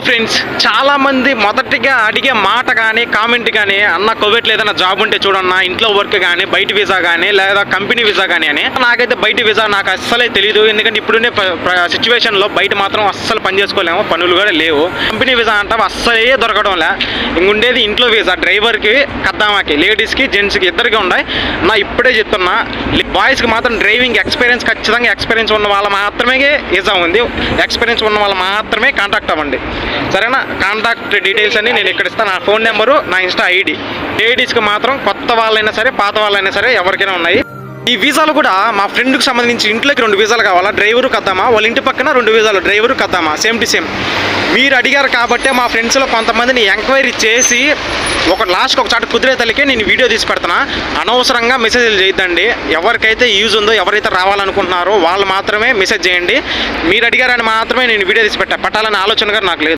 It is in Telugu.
ఫ్రెండ్స్, చాలా మంది మొదటిగా అడిగే మాట కానీ కామెంట్ కానీ, అన్న కోవిడ్లో ఏదైనా జాబ్ ఉంటే చూడన్నా, ఇంట్లో వర్క్ కానీ, బయట వీసా కానీ, లేదా కంపెనీ వీసా కానీ అని. నాకైతే బయట వీసా నాకు అస్సలే తెలియదు. ఎందుకంటే ఇప్పుడునే సిచ్యువేషన్లో బయట మాత్రం అస్సలు పని చేసుకోలేము, పనులు కూడా లేవు. కంపెనీ వీసా అంటే అస్సలే దొరకడం లే. ఇంకుండేది ఇంట్లో వీసా, డ్రైవర్కి, కద్దామాకి, లేడీస్కి, జెంట్స్కి ఇద్దరికి ఉన్నాయి. నా ఇప్పుడే చెప్తున్నా, బాయ్స్కి మాత్రం డ్రైవింగ్ ఎక్స్పీరియన్స్, ఖచ్చితంగా ఎక్స్పీరియన్స్ ఉన్న వాళ్ళ మాత్రమే వీసా ఉంది. ఎక్స్పీరియన్స్ ఉన్న వాళ్ళు మాత్రమే కాంటాక్ట్ అవ్వండి, సరేనా? కాంటాక్ట్ డీటెయిల్స్ అన్ని నేను ఇక్కడ ఇస్తాను. నా ఫోన్ నెంబరు, నా ఇన్స్టా ఐడి. లేడీస్కి మాత్రం కొత్త వాళ్ళైనా సరే, పాత వాళ్ళైనా సరే, ఎవరికైనా ఉన్నాయి. ఈ వీసాలు కూడా మా ఫ్రెండ్కి సంబంధించి ఇంట్లోకి 2 వీసాలు కావాలా, డ్రైవరు కద్దామా, వాళ్ళ ఇంటి పక్కన 2 వీసాలు, డ్రైవరు కద్దామా, సేమ్ టు సేమ్. మీరు అడిగారు కాబట్టే మా ఫ్రెండ్స్లో కొంతమందిని ఎంక్వైరీ చేసి లాస్ట్కి ఒక చాటు కుదిరే తల్లికే నేను వీడియో తీసి పెడుతున్నా. అనవసరంగా మెసేజ్లు చేయొద్దండి. ఎవరికైతే యూజ్ ఉందో, ఎవరైతే రావాలనుకుంటున్నారో వాళ్ళు మాత్రమే మెసేజ్ చేయండి. మీరు అడిగారని మాత్రమే నేను వీడియో తీసి పెట్టాలని ఆలోచన గారు నాకు లేదు.